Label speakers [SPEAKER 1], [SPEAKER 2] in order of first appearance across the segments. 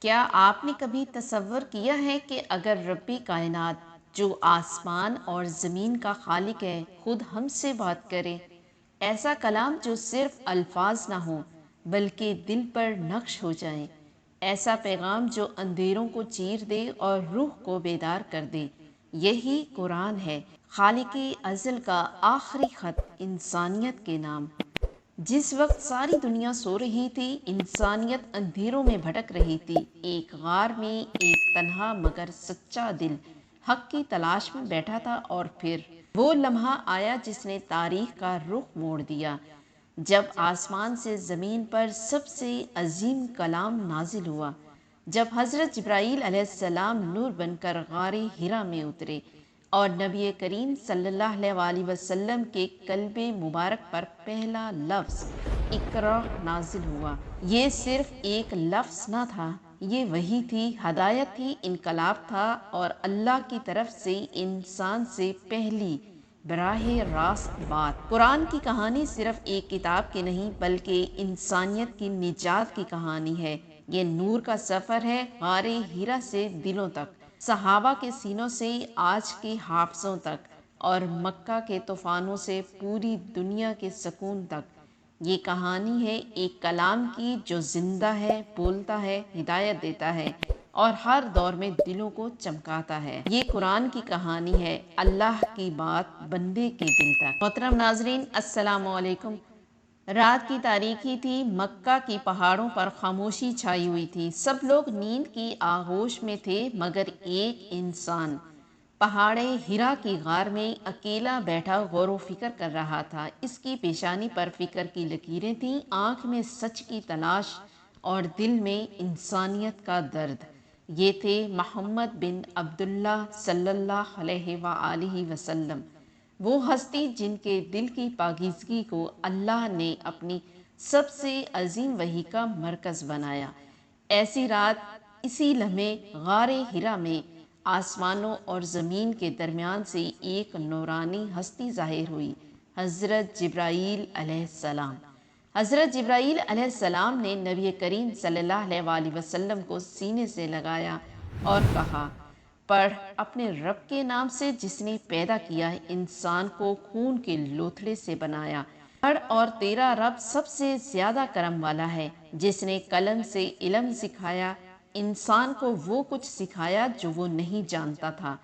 [SPEAKER 1] کیا آپ نے کبھی تصور کیا ہے کہ اگر رب کائنات جو آسمان اور زمین کا خالق ہے خود ہم سے بات کرے، ایسا کلام جو صرف الفاظ نہ ہو بلکہ دل پر نقش ہو جائے، ایسا پیغام جو اندھیروں کو چیر دے اور روح کو بیدار کر دے، یہی قرآن ہے، خالق ازل کا آخری خط انسانیت کے نام۔ جس وقت ساری دنیا سو رہی تھی، انسانیت اندھیروں میں بھٹک رہی تھی، ایک غار میں ایک تنہا مگر سچا دل حق کی تلاش میں بیٹھا تھا، اور پھر وہ لمحہ آیا جس نے تاریخ کا رخ موڑ دیا، جب آسمان سے زمین پر سب سے عظیم کلام نازل ہوا، جب حضرت جبرائیل علیہ السلام نور بن کر غار حرا میں اترے اور نبی کریم صلی اللہ علیہ وآلہ وسلم کے قلب مبارک پر پہلا لفظ اقرا نازل ہوا۔ یہ صرف ایک لفظ نہ تھا، یہ وحی تھی، ہدایت تھی، انقلاب تھا، اور اللہ کی طرف سے انسان سے پہلی براہ راست بات۔ قرآن کی کہانی صرف ایک کتاب کی نہیں بلکہ انسانیت کی نجات کی کہانی ہے۔ یہ نور کا سفر ہے، غار حرا سے دلوں تک، صحابہ کے سینوں سے آج کے حافظوں تک، اور مکہ کے طوفانوں سے پوری دنیا کے سکون تک۔ یہ کہانی ہے ایک کلام کی جو زندہ ہے، بولتا ہے، ہدایت دیتا ہے، اور ہر دور میں دلوں کو چمکاتا ہے۔ یہ قرآن کی کہانی ہے، اللہ کی بات بندے کے دل تک۔ محترم ناظرین، السلام علیکم۔ رات کی تاریکی تھی، مکہ کی پہاڑوں پر خاموشی چھائی ہوئی تھی، سب لوگ نیند کی آغوش میں تھے، مگر ایک انسان پہاڑ حرا کی غار میں اکیلا بیٹھا غور و فکر کر رہا تھا۔ اس کی پیشانی پر فکر کی لکیریں تھیں، آنکھ میں سچ کی تلاش اور دل میں انسانیت کا درد۔ یہ تھے محمد بن عبداللہ صلی اللہ علیہ وآلہ وسلم، وہ ہستی جن کے دل کی پاکیزگی کو اللہ نے اپنی سب سے عظیم وحی کا مرکز بنایا۔ ایسی رات، اسی لمحے غار حرا میں آسمانوں اور زمین کے درمیان سے ایک نورانی ہستی ظاہر ہوئی، حضرت جبرائیل علیہ السلام۔ حضرت جبرائیل علیہ السلام نے نبی کریم صلی اللہ علیہ وآلہ وسلم کو سینے سے لگایا اور کہا، پڑھ اپنے رب کے نام سے جس نے پیدا کیا، انسان کو خون کے لوتھڑے سے بنایا۔ پڑھ، اور تیرا رب سب سے زیادہ کرم والا ہے، جس نے قلم سے علم سکھایا، انسان کو وہ کچھ سکھایا جو وہ نہیں جانتا تھا۔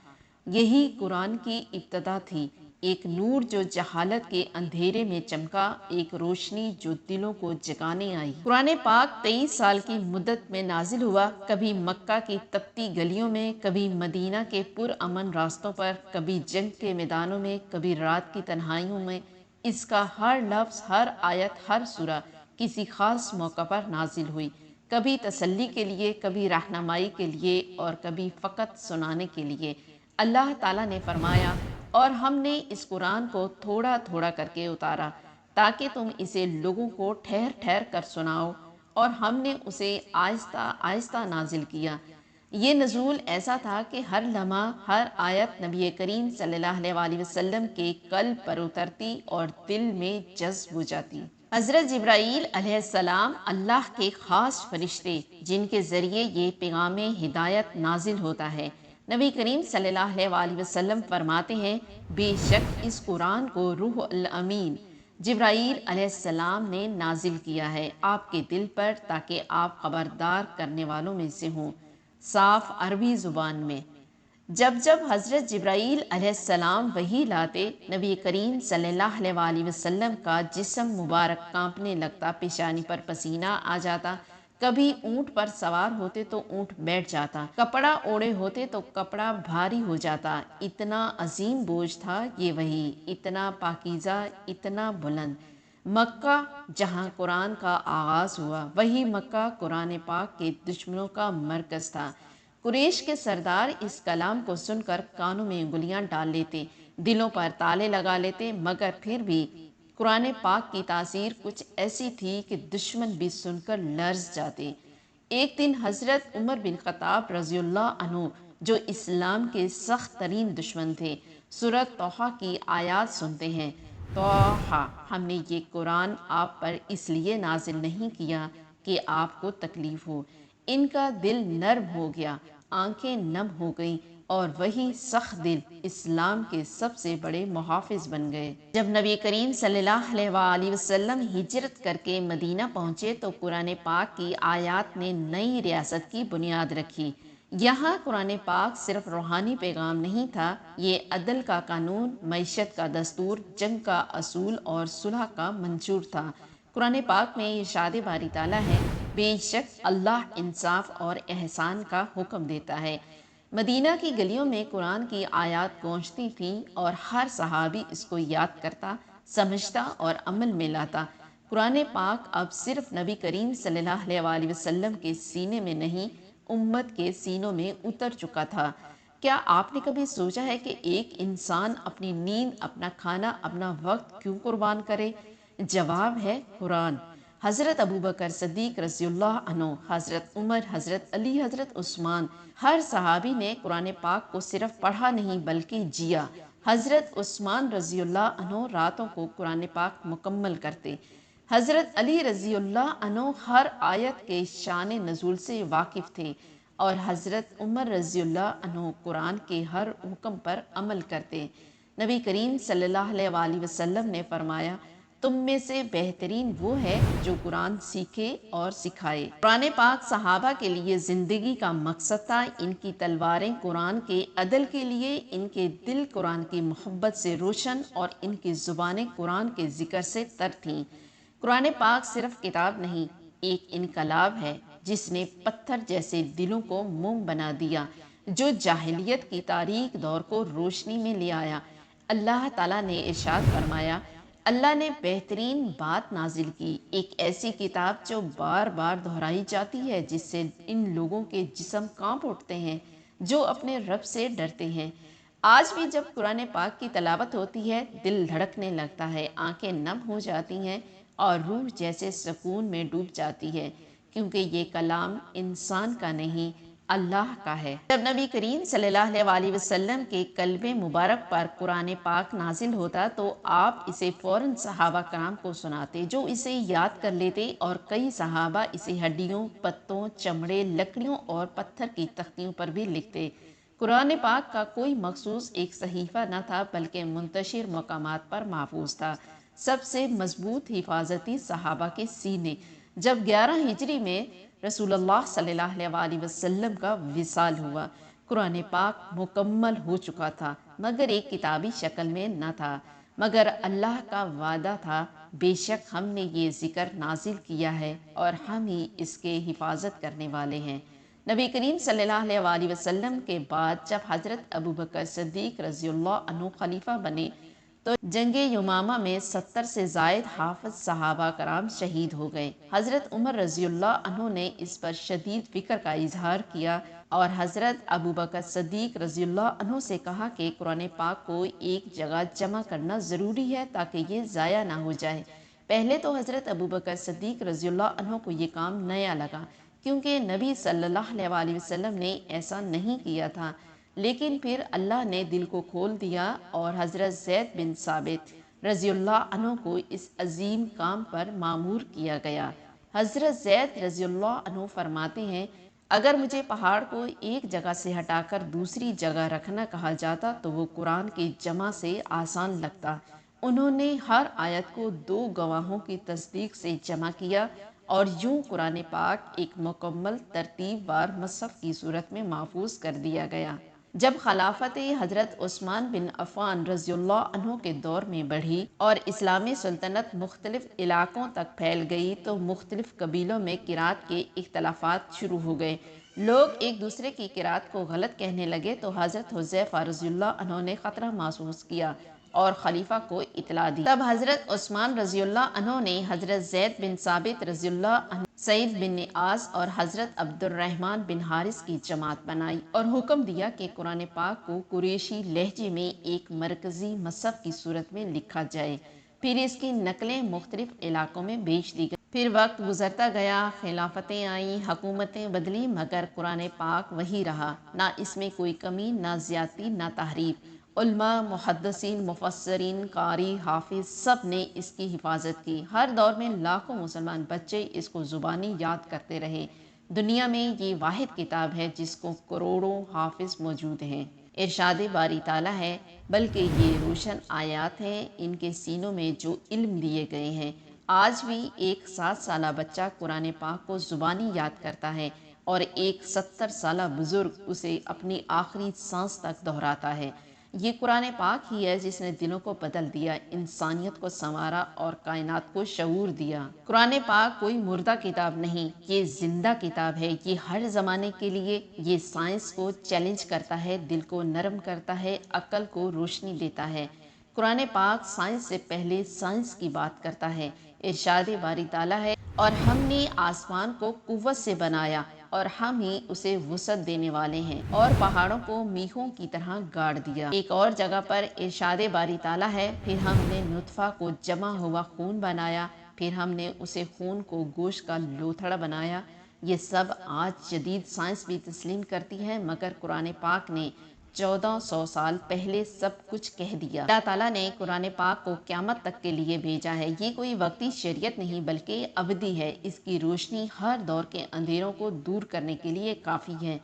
[SPEAKER 1] یہی قرآن کی ابتدا تھی، ایک نور جو جہالت کے اندھیرے میں چمکا، ایک روشنی جو دلوں کو جگانے آئی۔ قرآن پاک 23 سال کی مدت میں نازل ہوا، کبھی مکہ کی تپتی گلیوں میں، کبھی مدینہ کے پرامن راستوں پر، کبھی جنگ کے میدانوں میں، کبھی رات کی تنہائیوں میں۔ اس کا ہر لفظ، ہر آیت، ہر سورہ کسی خاص موقع پر نازل ہوئی، کبھی تسلی کے لیے، کبھی رہنمائی کے لیے، اور کبھی فقط سنانے کے لیے۔ اللہ تعالیٰ نے فرمایا، اور ہم نے اس قرآن کو تھوڑا تھوڑا کر کے اتارا تاکہ تم اسے لوگوں کو ٹھہر ٹھہر کر سناؤ، اور ہم نے اسے آہستہ آہستہ نازل کیا۔ یہ نزول ایسا تھا کہ ہر لمحہ، ہر آیت نبی کریم صلی اللہ علیہ وآلہ وسلم کے قلب پر اترتی اور دل میں جذب ہو جاتی۔ حضرت جبرائیل علیہ السلام اللہ کے خاص فرشتے، جن کے ذریعے یہ پیغام ہدایت نازل ہوتا ہے۔ نبی کریم صلی اللہ علیہ وآلہ وسلم فرماتے ہیں، بے شک اس قرآن کو روح الامین جبرائیل علیہ السلام نے نازل کیا ہے آپ کے دل پر، تاکہ آپ خبردار کرنے والوں میں سے ہوں، صاف عربی زبان میں۔ جب جب حضرت جبرائیل علیہ السلام وحی لاتے، نبی کریم صلی اللہ علیہ وآلہ وسلم کا جسم مبارک کانپنے لگتا، پیشانی پر پسینہ آ جاتا، کبھی اونٹ پر سوار ہوتے تو اونٹ بیٹھ جاتا، کپڑا اوڑے ہوتے تو کپڑا بھاری ہو جاتا۔ اتنا عظیم بوجھ تھا یہ وحی، اتنا پاکیزہ، اتنا بلند۔ مکہ جہاں قرآن کا آغاز ہوا، وہی مکہ قرآن پاک کے دشمنوں کا مرکز تھا۔ قریش کے سردار اس کلام کو سن کر کانوں میں انگلیاں ڈال لیتے، دلوں پر تالے لگا لیتے، مگر پھر بھی قرآن پاک کی تاثیر کچھ ایسی تھی کہ دشمن بھی سن کر لرز جاتے۔ ایک دن حضرت عمر بن خطاب رضی اللہ عنہ، جو اسلام کے سخت ترین دشمن تھے، سورۃ طٰہٰ کی آیات سنتے ہیں، طٰہٰ، ہم نے یہ قرآن آپ پر اس لیے نازل نہیں کیا کہ آپ کو تکلیف ہو، ان کا دل نرم ہو گیا، آنکھیں نم ہو گئیں اور وہی سخت دل اسلام کے سب سے بڑے محافظ بن گئے۔ جب نبی کریم صلی اللہ علیہ وآلہ وسلم ہجرت کر کے مدینہ پہنچے تو قرآن پاک کی آیات نے نئی ریاست کی بنیاد رکھی۔ یہاں قرآن پاک صرف روحانی پیغام نہیں تھا، یہ عدل کا قانون، معیشت کا دستور، جنگ کا اصول اور صلح کا منشور تھا۔ قرآن پاک میں ارشاد باری تعالیٰ ہے، بے شک اللہ انصاف اور احسان کا حکم دیتا ہے۔ مدینہ کی گلیوں میں قرآن کی آیات گونجتی تھیں اور ہر صحابی اس کو یاد کرتا، سمجھتا اور عمل میں لاتا۔ قرآن پاک اب صرف نبی کریم صلی اللہ علیہ وآلہ وسلم کے سینے میں نہیں، امت کے سینوں میں اتر چکا تھا۔ کیا آپ نے کبھی سوچا ہے کہ ایک انسان اپنی نیند، اپنا کھانا، اپنا وقت کیوں قربان کرے؟ جواب ہے قرآن۔ حضرت ابوبکر صدیق رضی اللہ عنہ، حضرت عمر، حضرت علی، حضرت عثمان، ہر صحابی نے قرآن پاک کو صرف پڑھا نہیں بلکہ جیا۔ حضرت عثمان رضی اللہ عنہ راتوں کو قرآن پاک مکمل کرتے۔ حضرت علی رضی اللہ عنہ ہر آیت کے شان نزول سے واقف تھے اور حضرت عمر رضی اللہ عنہ قرآن کے ہر حکم پر عمل کرتے۔ نبی کریم صلی اللہ علیہ وآلہ وسلم نے فرمایا، تم میں سے بہترین وہ ہے جو قرآن سیکھے اور سکھائے۔ قرآن پاک صحابہ کے لیے زندگی کا مقصد تھا۔ ان کی تلواریں قرآن کے عدل کے لیے، ان کے دل قرآن کی محبت سے روشن اور ان کی زبانیں قرآن کے ذکر سے تر تھیں۔ قرآن پاک صرف کتاب نہیں، ایک انقلاب ہے جس نے پتھر جیسے دلوں کو موم بنا دیا، جو جاہلیت کی تاریک دور کو روشنی میں لے آیا۔ اللہ تعالیٰ نے ارشاد فرمایا، اللہ نے بہترین بات نازل کی، ایک ایسی کتاب جو بار بار دہرائی جاتی ہے، جس سے ان لوگوں کے جسم کانپ اٹھتے ہیں جو اپنے رب سے ڈرتے ہیں۔ آج بھی جب قرآن پاک کی تلاوت ہوتی ہے، دل دھڑکنے لگتا ہے، آنکھیں نم ہو جاتی ہیں اور روح جیسے سکون میں ڈوب جاتی ہے، کیونکہ یہ کلام انسان کا نہیں، اللہ کا ہے۔ جب نبی کریم صلی اللہ علیہ وآلہ وسلم کے قلب مبارک پر قرآن پاک نازل ہوتا تو آپ اسے فوراً صحابہ کرام کو سناتے، جو اسے یاد کر لیتے، اور کئی صحابہ اسے ہڈیوں، پتوں، چمڑے، لکڑیوں اور پتھر کی تختیوں پر بھی لکھتے۔ قرآن پاک کا کوئی مخصوص ایک صحیفہ نہ تھا، بلکہ منتشر مقامات پر محفوظ تھا۔ سب سے مضبوط حفاظتی صحابہ کے سینے۔ جب 11 ہجری میں رسول اللہ صلی اللہ علیہ وآلہ وسلم کا وصال ہوا، قرآن پاک مکمل ہو چکا تھا، مگر ایک کتابی شکل میں نہ تھا۔ مگر اللہ کا وعدہ تھا، بے شک ہم نے یہ ذکر نازل کیا ہے اور ہم ہی اس کے حفاظت کرنے والے ہیں۔ نبی کریم صلی اللہ علیہ وآلہ وسلم کے بعد جب حضرت ابوبکر صدیق رضی اللہ عنہ خلیفہ بنے تو جنگ یمامہ میں 70 سے زائد حافظ صحابہ کرام شہید ہو گئے۔ حضرت عمر رضی اللہ عنہ نے اس پر شدید فکر کا اظہار کیا اور حضرت ابوبکر صدیق رضی اللہ عنہ سے کہا کہ قرآن پاک کو ایک جگہ جمع کرنا ضروری ہے تاکہ یہ ضائع نہ ہو جائے۔ پہلے تو حضرت ابوبکر صدیق رضی اللہ عنہ کو یہ کام نیا لگا، کیونکہ نبی صلی اللہ علیہ وآلہ وسلم نے ایسا نہیں کیا تھا، لیکن پھر اللہ نے دل کو کھول دیا اور حضرت زید بن ثابت رضی اللہ عنہ کو اس عظیم کام پر مامور کیا گیا۔ حضرت زید رضی اللہ عنہ فرماتے ہیں، اگر مجھے پہاڑ کو ایک جگہ سے ہٹا کر دوسری جگہ رکھنا کہا جاتا تو وہ قرآن کی جمع سے آسان لگتا۔ انہوں نے ہر آیت کو 2 گواہوں کی تصدیق سے جمع کیا اور یوں قرآن پاک ایک مکمل ترتیب وار مصحف کی صورت میں محفوظ کر دیا گیا۔ جب خلافت حضرت عثمان بن عفان رضی اللہ عنہ کے دور میں بڑھی اور اسلامی سلطنت مختلف علاقوں تک پھیل گئی تو مختلف قبیلوں میں قرات کے اختلافات شروع ہو گئے۔ لوگ ایک دوسرے کی قرات کو غلط کہنے لگے تو حضرت حذیفہ رضی اللہ عنہ نے خطرہ محسوس کیا اور خلیفہ کو اطلاع دی۔ تب حضرت عثمان رضی اللہ عنہ نے حضرت زید بن ثابت رضی اللہ عنہ، سعید بن عاص اور حضرت عبد الرحمن بن حارث کی جماعت بنائی اور حکم دیا کہ قرآن پاک کو قریشی لہجے میں ایک مرکزی مصحف کی صورت میں لکھا جائے، پھر اس کی نقلیں مختلف علاقوں میں بھیج دی گئی۔ پھر وقت گزرتا گیا، خلافتیں آئیں، حکومتیں بدلی، مگر قرآن پاک وہی رہا، نہ اس میں کوئی کمی، نہ زیادتی، نہ تحریف۔ علماء، محدثین، مفسرین، قاری، حافظ سب نے اس کی حفاظت کی۔ ہر دور میں لاکھوں مسلمان بچے اس کو زبانی یاد کرتے رہے۔ دنیا میں یہ واحد کتاب ہے جس کو کروڑوں حافظ موجود ہیں۔ ارشاد باری تعالیٰ ہے، بلکہ یہ روشن آیات ہیں ان کے سینوں میں جو علم دیے گئے ہیں۔ آج بھی ایک 7 سالہ بچہ قرآن پاک کو زبانی یاد کرتا ہے اور ایک 70 سالہ بزرگ اسے اپنی آخری سانس تک دہراتا ہے۔ یہ قرآن پاک ہی ہے جس نے دلوں کو بدل دیا، انسانیت کو سنوارا اور کائنات کو شعور دیا۔ قرآن پاک کوئی مردہ کتاب نہیں، یہ زندہ کتاب ہے۔ یہ ہر زمانے کے لیے، یہ سائنس کو چیلنج کرتا ہے، دل کو نرم کرتا ہے، عقل کو روشنی دیتا ہے۔ قرآن پاک سائنس سے پہلے سائنس کی بات کرتا ہے۔ ارشاد باری تعالیٰ ہے، اور ہم نے آسمان کو قوت سے بنایا اور ہم ہی اسے وسعت دینے والے ہیں، اور پہاڑوں کو میخوں کی طرح گاڑ دیا۔ ایک اور جگہ پر ارشاد باری تعالیٰ ہے، پھر ہم نے نطفہ کو جمع ہوا خون بنایا، پھر ہم نے اسے خون کو گوشت کا لوتھڑا بنایا۔ یہ سب آج جدید سائنس بھی تسلیم کرتی ہے، مگر قرآن پاک نے 1400 سال پہلے سب کچھ کہہ دیا۔ اللہ تعالیٰ نے قرآن پاک کو قیامت تک کے لیے بھیجا ہے۔ یہ کوئی وقتی شریعت نہیں بلکہ ابدی ہے۔ اس کی روشنی ہر دور کے اندھیروں کو دور کرنے کے لیے کافی ہے۔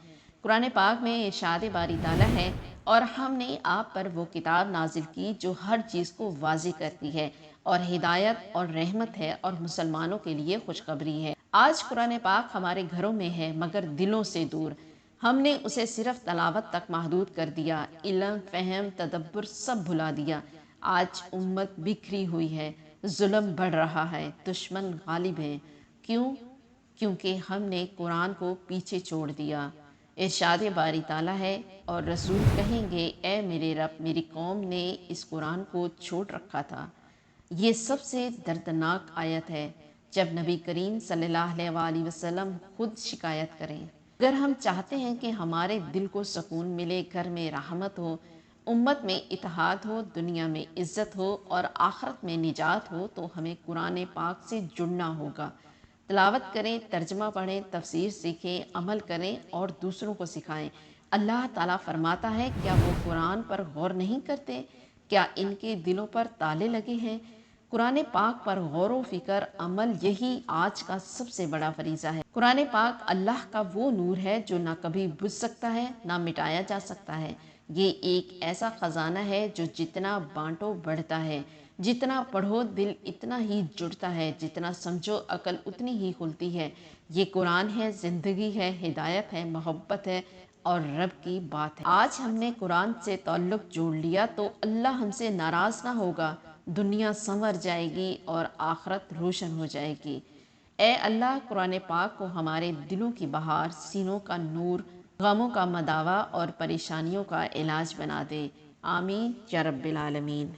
[SPEAKER 1] قرآن پاک میں ارشاد باری تعالیٰ ہے، اور ہم نے آپ پر وہ کتاب نازل کی جو ہر چیز کو واضح کرتی ہے اور ہدایت اور رحمت ہے اور مسلمانوں کے لیے خوشخبری ہے۔ آج قرآن پاک ہمارے گھروں میں ہے مگر دلوں سے دور۔ ہم نے اسے صرف تلاوت تک محدود کر دیا، علم، فہم، تدبر سب بھلا دیا۔ آج امت بکھری ہوئی ہے، ظلم بڑھ رہا ہے، دشمن غالب ہیں۔ کیوں؟ کیونکہ ہم نے قرآن کو پیچھے چھوڑ دیا۔ ارشاد باری تعالیٰ ہے، اور رسول کہیں گے، اے میرے رب، میری قوم نے اس قرآن کو چھوڑ رکھا تھا۔ یہ سب سے دردناک آیت ہے جب نبی کریم صلی اللہ علیہ وآلہ وسلم خود شکایت کریں۔ اگر ہم چاہتے ہیں کہ ہمارے دل کو سکون ملے، گھر میں رحمت ہو، امت میں اتحاد ہو، دنیا میں عزت ہو اور آخرت میں نجات ہو، تو ہمیں قرآن پاک سے جڑنا ہوگا۔ تلاوت کریں، ترجمہ پڑھیں، تفسیر سیکھیں، عمل کریں اور دوسروں کو سکھائیں۔ اللہ تعالیٰ فرماتا ہے، کیا وہ قرآن پر غور نہیں کرتے؟ کیا ان کے دلوں پر تالے لگے ہیں؟ قرآن پاک پر غور و فکر، عمل، یہی آج کا سب سے بڑا فریضہ ہے۔ قرآن پاک اللہ کا وہ نور ہے جو نہ کبھی بجھ سکتا ہے، نہ مٹایا جا سکتا ہے۔ یہ ایک ایسا خزانہ ہے جو جتنا بانٹو بڑھتا ہے، جتنا پڑھو دل اتنا ہی جڑتا ہے، جتنا سمجھو عقل اتنی ہی کھلتی ہے۔ یہ قرآن ہے، زندگی ہے، ہدایت ہے، محبت ہے اور رب کی بات ہے۔ آج ہم نے قرآن سے تعلق جوڑ لیا تو اللہ ہم سے ناراض نہ ہوگا، دنیا سنور جائے گی اور آخرت روشن ہو جائے گی۔ اے اللہ، قرآن پاک کو ہمارے دلوں کی بہار، سینوں کا نور، غموں کا مداوا اور پریشانیوں کا علاج بنا دے۔ آمین یا رب العالمین۔